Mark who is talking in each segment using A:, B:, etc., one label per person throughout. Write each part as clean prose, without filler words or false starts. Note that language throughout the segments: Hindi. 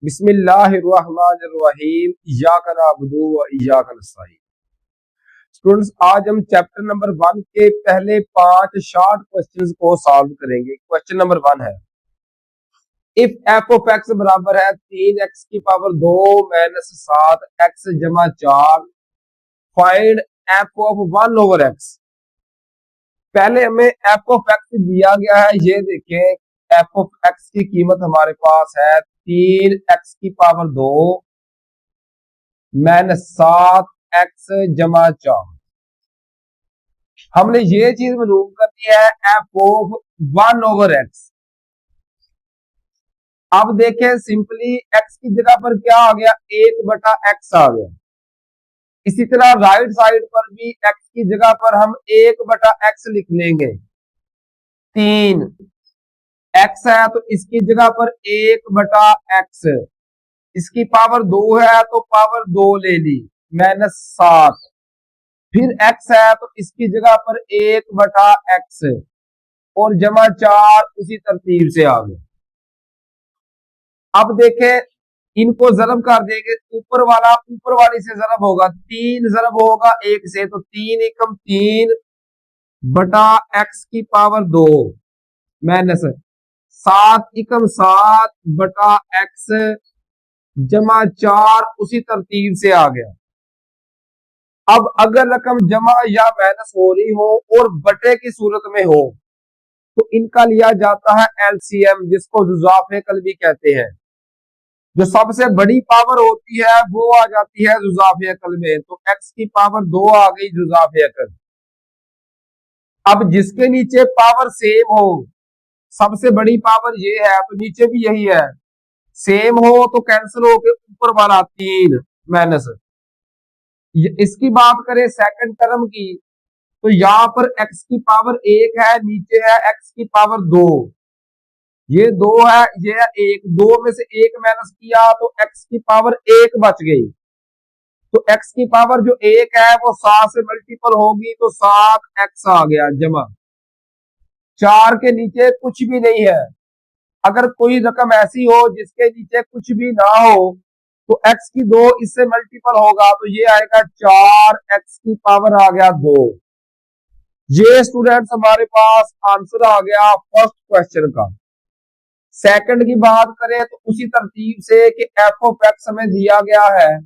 A: बिस्मिल्लाहिर्रहमानिर्रहीम इय्याका नअबुदु व इय्याका नस्तईन। स्टूडेंट्स, आज हम चैप्टर नंबर 1 के पहले 5 शॉर्ट क्वेश्चंस को सॉल्व करेंगे। क्वेश्चन नंबर 1 है, इफ एफ ऑफ एक्स बराबर है 3x की पावर 2 माइनस 7x जमा 4, find F of 1 over x. पहले हमें एफ ऑफ एक्स दिया गया है, ये देखें एफ ऑफ एक्स की कीमत हमारे पास है 3x की पावर 2 माइनस 7x जमा 4। हमने ये चीज मालूम करनी है एफ ऑफ 1 ओवर एक्स। अब देखें सिंपली x की जगह पर क्या आ गया, 1/x आ गया। इसी तरह राइट साइड पर भी x की जगह पर हम 1/x लिख लेंगे। 3x है तो इसकी जगह पर 1/x, इसकी पावर 2 है तो पावर 2 ले ली, माइनस 7। फिर x है तो इसकी जगह पर 1/x और जमा 4 उसी तरतीब से आ गए। अब देखें इनको जरब कर देंगे, ऊपर वाला ऊपर वाली से जरब होगा, 3 जरब होगा 1 से, तो 3 एकम 3/x की पावर 2 माइनस 7 एकम 7/x जमा 4 उसी तरतीब से आ गया। अब अगर रकम जमा या माइनस हो रही हो और बटे की सूरत में हो तो इनका लिया जाता है एलसीएम, जिसको जुज़ाफ़े कल्बी कहते हैं। जो सबसे बड़ी पावर होती है वो आ जाती है जुज़ाफ़े अकल में, तो x की पावर 2 आ गई जुज़ाफ़े अकल। अब जिसके नीचे पावर सेम हो, सबसे बड़ी पावर ये है तो नीचे भी यही है, सेम हो तो कैंसिल हो के ऊपर वाला 3 माइनस। इसकी बात करें सेकंड टर्म की, तो यहां पर x की पावर 1 है, नीचे है x की पावर 2, ये 2 है, ये है 1, 2 में से 1 माइनस किया तो x की पावर 1 बच गई। तो x की पावर जो 1 है वो 7 से मल्टीपल होगी तो 7x आ गया जमा 4 के नीचे कुछ भी नहीं है। अगर कोई रकम ऐसी हो जिसके नीचे कुछ भी ना हो तो x की 2 इससे मल्टीपल होगा तो ये आएगा 4x की पावर आ गया 2। ये स्टूडेंट्स हमारे पास आंसर आ गया फर्स्ट क्वेश्चन का। सेकंड की बात करें तो उसी तरतीब से कि एफ ऑफ एक्स हमें दिया गया है,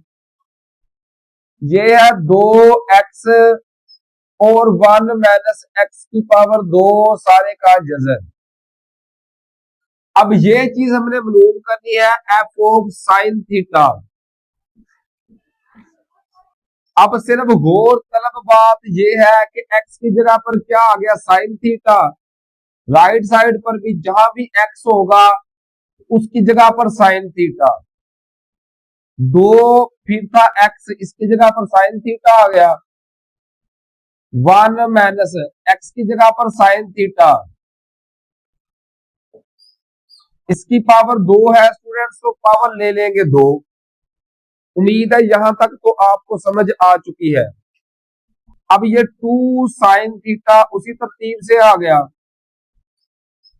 A: ये है 2x और 1 माइनस एक्स की पावर 2 सारे का जज़र। अब ये चीज हमने मालूम करनी है एफ ऑफ साइन थीटा। अब सिर्फ गौर तलब बात ये है कि x की जगह पर क्या आ गया, साइन थीटा। राइट साइड पर भी जहां भी x होगा उसकी जगह पर साइन थीटा। 2 फिर था x, इसकी जगह पर साइन थीटा आ गया। 1 माइनस एक्स की जगह पर साइन थीटा, इसकी पावर 2 है स्टूडेंट्स, तो पावर ले लेंगे 2। उम्मीद है यहां तक तो आपको समझ आ चुकी है। अब ये 2 साइन थीटा उसी तरतीब से आ गया।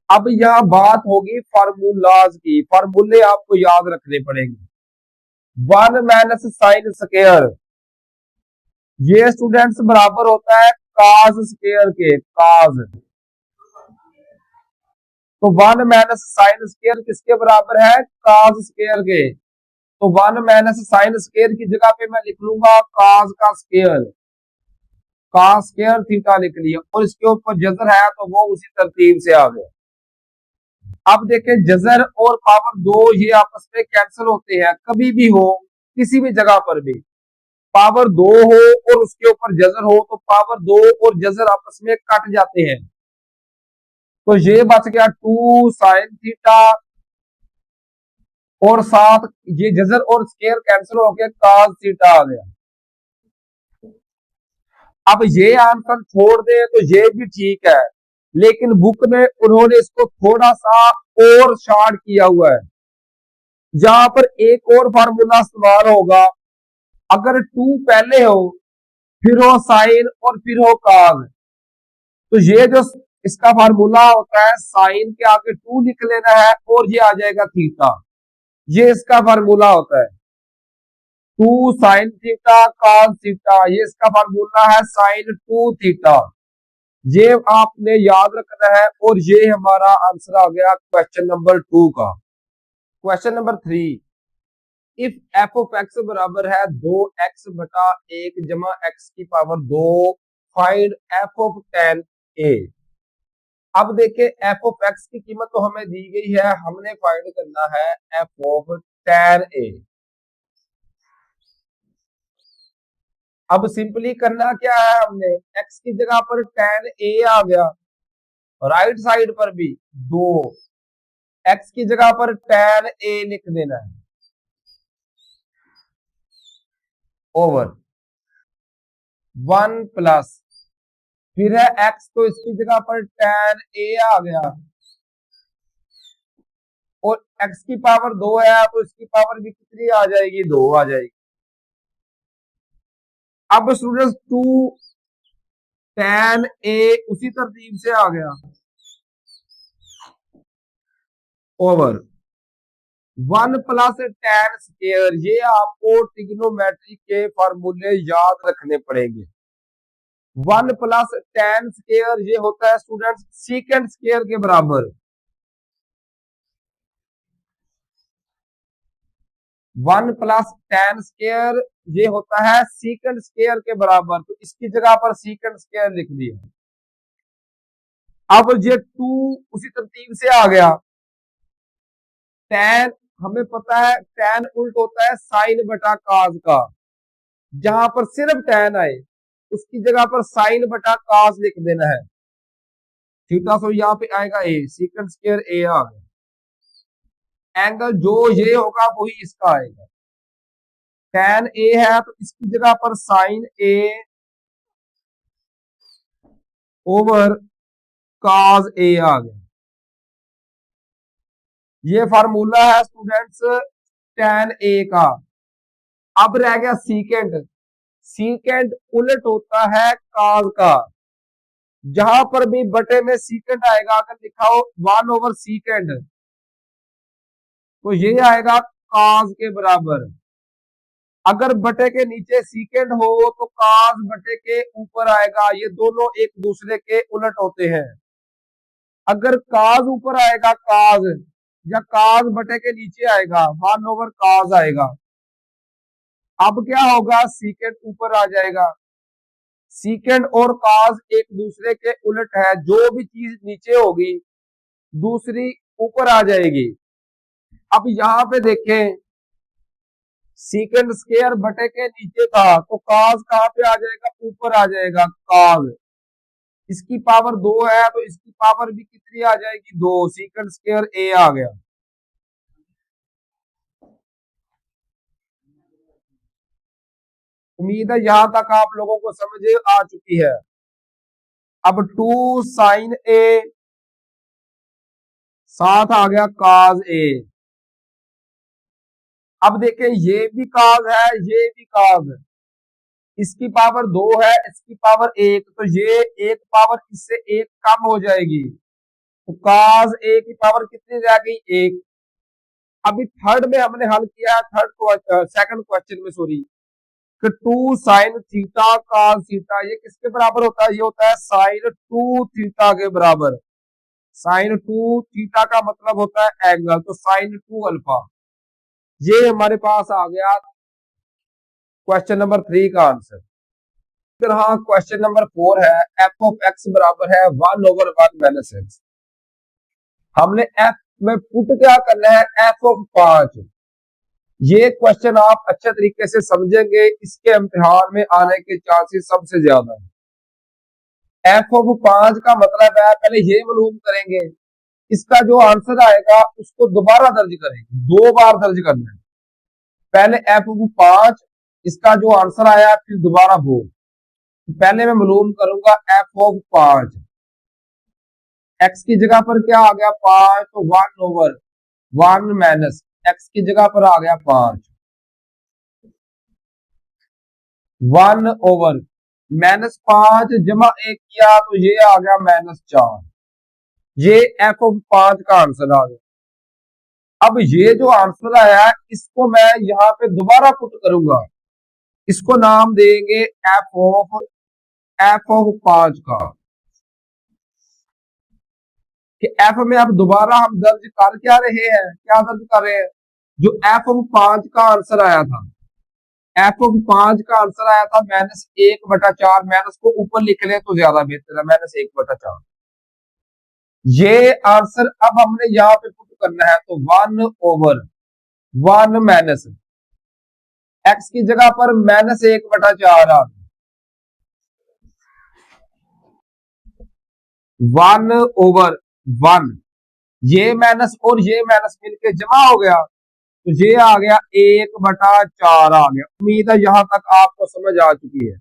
A: अब यहां बात होगी फार्मूलाज की, फार्मूले आपको याद रखने पड़ेंगे। 1 माइनस साइन स्क्वायर, ये स्टूडेंट्स बराबर होता है काज स्क्वायर के, काज। तो 1 माइनस साइन स्क्वायर किसके बराबर है, काज स्क्वायर के। तो 1 माइनस साइन स्क्वायर की जगह पे मैं लिख लूंगा काज का स्क्वायर, काज स्क्वायर थीटा लिख लिया, और इसके ऊपर जजर है तो वो उसी तरतीब से आ गया। अब देखें जजर और पावर 2 ये आपस में कैंसिल होते हैं, कभी भी हो किसी भी जगह पर भी पावर 2 हो और उसके ऊपर जजर हो तो पावर 2 और जजर आपस में कट जाते हैं। तो ये बच गया 2 साइन थीटा और साथ ये जजर और स्क्वायर कैंसिल होकर काज थीटा आ गया। अब ये आंसर छोड़ दे तो ये भी ठीक है, लेकिन बुक में उन्होंने इसको थोड़ा सा और शॉर्ट किया हुआ है। जहां पर एक और फार्मूला इस्तेमाल होगा, अगर 2 पहले हो फिर हो साइन और फिर हो काज, तो ये जो इसका फार्मूला होता है साइन के आगे 2 लिख लेना है और ये आ जाएगा थीटा। ये इसका फार्मूला होता है 2 sin थीटा cos थीटा, ये इसका फार्मूला है sin 2 थीटा। ये आपने याद रखना है और ये हमारा आंसर आ गया क्वेश्चन नंबर 2 का। Question number 3, if F of x बराबर है 2x बटा 1 जमा एक्स की power 2, find F of tan a। अब देखिए एफ ऑफ एक्स की कीमत तो हमें दी गई है, हमने फाइंड करना है एफ ऑफ tan a। अब सिंपली करना क्या है, हमने x की जगह पर tan a आ गया, राइट साइड पर भी 2, x की जगह पर tan a लिख देना है ओवर 1 प्लस, फिर है x तो इसकी जगह पर tan a आ गया और x की पावर 2 है तो इसकी पावर भी कितनी आ जाएगी, 2 आ जाएगी। अब स्टूडेंट्स 2 tan a उसी तरतीब से आ गया ओवर 1 प्लस tan स्क्वायर। ये आपको ट्रिग्नोमेट्री के फॉर्मूले याद रखने पड़ेंगे। 1 प्लस tan स्क्वायर ये होता है स्टूडेंट्स सीकेंड स्क्वायर के बराबर। 1 प्लस tan स्क्वायर ये होता है सीकेंड स्क्वायर के बराबर, तो इसकी जगह पर सीकेंड स्क्वायर लिख दिया। अब ये 2 उसी तरतीब से आ गया, tan हमें पता है tan उल्ट होता है साइन बटा काज का, जहां पर सिर्फ tan आए उसकी जगह पर साइन बटा काज लिख देना है थीटा। सो यहाँ पे आएगा a, सीकेंड स्क्वायर a आ गया। एंगल जो ये होगा वही इसका आएगा, tan a है तो इसकी जगह पर sine a over cos a आ गया। ये फार्मूला है स्टूडेंट्स tan a का। अब रह गया सीकेंड, सीकेंड उलट होता है cos का, जहां पर भी बटे में सीकेंड आएगा, अगर लिखा हो 1 ओवर सीकेंड तो ये आएगा cos के बराबर। अगर बटे के नीचे सीकेंड हो तो cos बटे के ऊपर आएगा, ये दोनों एक दूसरे के उलट होते हैं। अगर cos ऊपर आएगा cos, या cos बटे के नीचे आएगा 1 ओवर cos आएगा। अब क्या होगा, सीकेंड ऊपर आ जाएगा, सीकेंड और cos एक दूसरे के उलट है, जो भी चीज नीचे होगी दूसरी ऊपर आ जाएगी। अब यहां पे देखें सीकेंड स्क्वायर बटे के नीचे था तो cos कहां पे आ जाएगा, ऊपर आ जाएगा cos। इसकी पावर 2 है तो इसकी पावर भी कितनी आ जाएगी, 2, सीकेंड स्क्वायर a आ गया। उम्मीद है यहां तक आप लोगों को समझ आ चुकी है। अब 2 sin a साथ आ गया cos a। अब देखें ये भी cos है ये भी cos है, इसकी पावर 2 है इसकी पावर 1, तो ये एक पावर इससे एक कम हो जाएगी, तो cos a की पावर कितनी रह गई, 1। अभी थर्ड में हमने हल किया है, सेकंड क्वेश्चन में सॉरी, कि 2 sin थीटा cos थीटा ये किसके बराबर होता है, ये होता है sin 2 थीटा के बराबर। sin 2 थीटा का मतलब होता है एंगल, तो sin 2 अल्फा। ये हमारे पास आ गया क्वेश्चन नंबर 3 का आंसर। फिर हाँ क्वेश्चन नंबर 4 है, एफ ऑफ एक्स बराबर है 1 ओवर 1 माइनस एक्स। हमने एफ में पुट क्या करना है, एफ ऑफ 5। ये क्वेश्चन आप अच्छे तरीके से समझेंगे, इसके इम्तिहान में आने के चांसेस सबसे ज्यादा है। एफ ऑफ 5 का मतलब है, पहले ये मालूम करेंगे, इसका जो आंसर आएगा उसको दोबारा दर्ज करेंगे, 2 बार दर्ज करना है। पहले एफ ऑफ 5 इसका जो आंसर आया फिर दोबारा वो, पहले मैं मालूम करूंगा एफ ऑफ 5। एक्स की जगह पर क्या आ गया 5, तो 1 ओवर 1 माइनस एक्स की जगह पर आ गया 5, 1 ओवर -5 जमा 1 किया तो ये आ गया -4। ये एफ ऑफ 5 का आंसर आ गया। अब ये जो आंसर आया है इसको मैं यहाँ पे दोबारा पुट करूंगा, इसको नाम देंगे एफ ऑफ 5 का, कि एफ में अब दोबारा हम दर्ज कर क्या रहे हैं, क्या दर्ज कर रहे हैं, जो एफ ऑफ 5 का आंसर आया था, एफ ऑफ 5 का आंसर आया था -1/4, माइनस को ऊपर लिख ले तो ज्यादा बेहतर है, -1/4। ये आंसर अब हमने यहाँ पे पुट करना है, तो 1/1 माइनस एक्स की जगह पर -1/4 आ गया, 1/1, ये माइनस और ये माइनस मिलके जमा हो गया, तो ये आ गया 1/4 आ गया। उम्मीद है यहां तक आपको समझ आ चुकी है।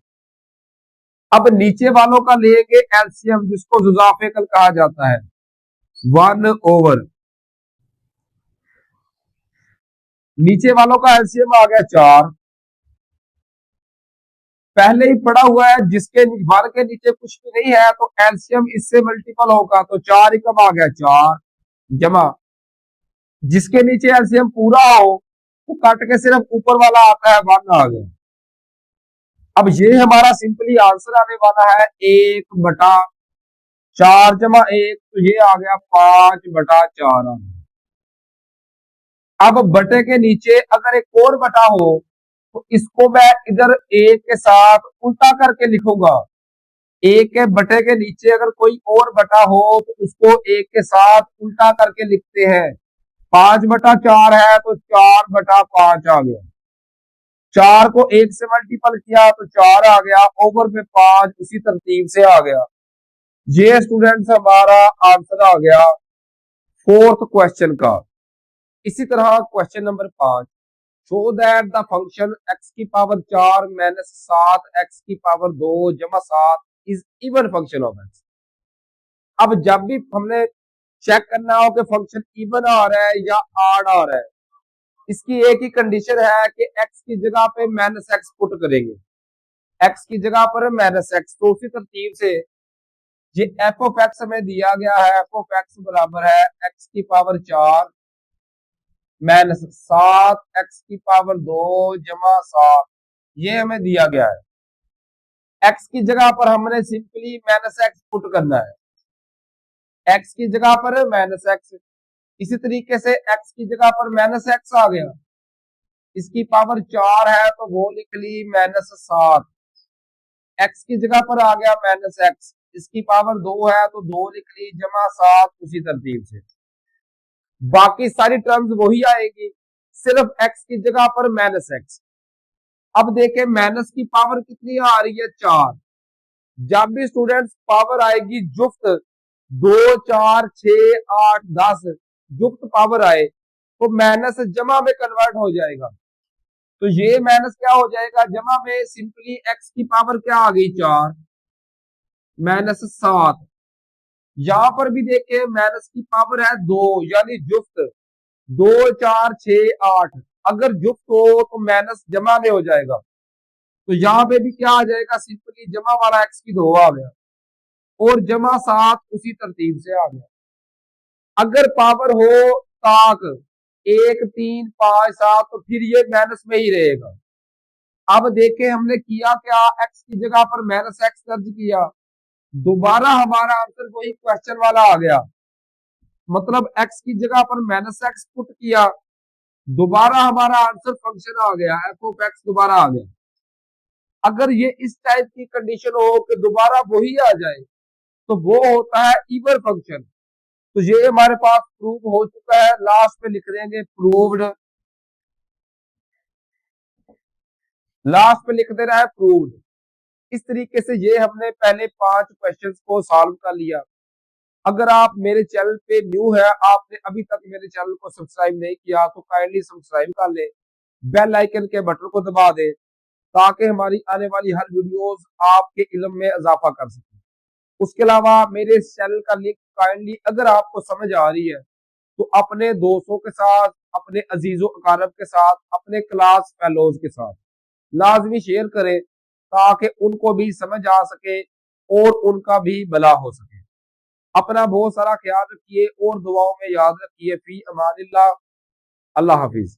A: अब नीचे वालों का लेंगे एलसीएम, जिसको जुजाफेकल कहा जाता है, 1/, नीचे वालों का एलसीएम आ गया 4, पहले ही पड़ा हुआ है, जिसके वन के नीचे कुछ भी नहीं है तो एलसीएम इससे मल्टीपल होगा, तो 4 एकम आ गया 4, जमा जिसके नीचे एलसीएम पूरा हो तो कट के सिर्फ ऊपर वाला आता है, 1 आ गया। अब ये हमारा सिंपली आंसर आने वाला है 1/4 जमा 1, तो ये आ गया 5/4 आ गया। अब बटे के नीचे अगर एक और बटा हो तो इसको मैं इधर एक के साथ उल्टा करके लिखूंगा, एक के बटे के नीचे अगर कोई और बटा हो तो उसको एक के साथ उल्टा करके लिखते हैं, 5/4 है तो 4/5 आ गया, 4 को 1 से मल्टीपल किया तो 4 आ गया, ओवर में 5 उसी तरतीब से आ गया। ये स्टूडेंट्स हमारा आंसर आ गया फोर्थ क्वेश्चन का। इसी तरह question number 5, show that the function x की पावर 4 माइनस 7 x की पावर 2 जमा 7 is even function of x। अब जब भी हमने चेक करना हो कि फंक्शन इवन आ रहा है या आड आ रहा है, इसकी एक ही कंडीशन है कि x की जगह पे -x पुट करेंगे, x की जगह पर -x, तो उसी तरतीब से ये एफ ऑफ एक्स हमें दिया गया है, एफ ऑफ एक्स बराबर है x की पावर 4 माइनस 7 एक्स की पावर 2 जमा 7, ये हमें दिया गया है। एक्स की जगह पर हमने सिंपली -x पुट करना है, एक्स की जगह पर -x, इसी तरीके से एक्स की जगह पर -x आ गया, इसकी पावर 4 है तो वो लिख ली -7, एक्स की जगह पर आ गया -x, इसकी पावर 2 है तो 2 लिख ली जमा 7 उसी तरतीब से, बाकी सारी टर्म्स वही आएगी, सिर्फ x की जगह पर -x। अब देखें माइनस की पावर कितनी आ रही है 4, जब भी स्टूडेंट्स पावर आएगी जुफ्त 2 4 6 8 10 जुफ्त पावर आए तो माइनस जमा में कन्वर्ट हो जाएगा, तो ये माइनस क्या हो जाएगा जमा में, सिंपली x की पावर क्या आ गई 4 -7, यहां पर भी देखिए माइनस की पावर है 2 यानी जुफ्त 2 4 6 8, अगर जुफ्त हो तो माइनस जमा में हो जाएगा, तो यहाँ पे भी क्या आ जाएगा, सिंपली जमा वाला x की 2 आ गया और जमा 7 उसी तरतीब से आ गया। अगर पावर हो ताक 1 3 5 7 तो फिर ये माइनस में ही रहेगा। अब देखें हमने किया क्या, x की जगह पर -x दर्ज किया, दोबारा हमारा आंसर वही क्वेश्चन वाला आ गया, मतलब x की जगह पर -x पुट किया, दोबारा हमारा आंसर फंक्शन आ गया, एफ ऑफ एक्स दोबारा आ गया। अगर ये इस टाइप की कंडीशन हो कि दोबारा वही आ जाए तो वो होता है इवन फंक्शन, तो ये हमारे पास प्रूव हो चुका है, लास्ट में लिख देंगे प्रूव्ड, लास्ट में लिख देना है प्रूव्ड। इस तरीके से ये हमने पहले 5 क्वेश्चंस को सॉल्व कर लिया। अगर आप मेरे चैनल पे न्यू है, आपने अभी तक मेरे चैनल को सब्सक्राइब नहीं किया तो काइंडली सब्सक्राइब कर ले, बेल आइकन के बटन को दबा दे ताकि हमारी आने वाली हर वीडियोस आपके इल्म में इजाफा कर सके। उसके अलावा मेरे इस चैनल का लिंक काइंडली अगर आपको समझ आ रही है तो अपने दोस्तों के साथ, अपने अजीजों अकारब के साथ, अपने क्लास फेलोज के साथ लाजमी शेयर करें ताकि उनको भी समझ आ सके और उनका भी भला हो सके। अपना बहुत सारा ख्याल रखिए और दुआओं में याद रखिए। फी अमानिल्लाह। अल्लाह हाफिज।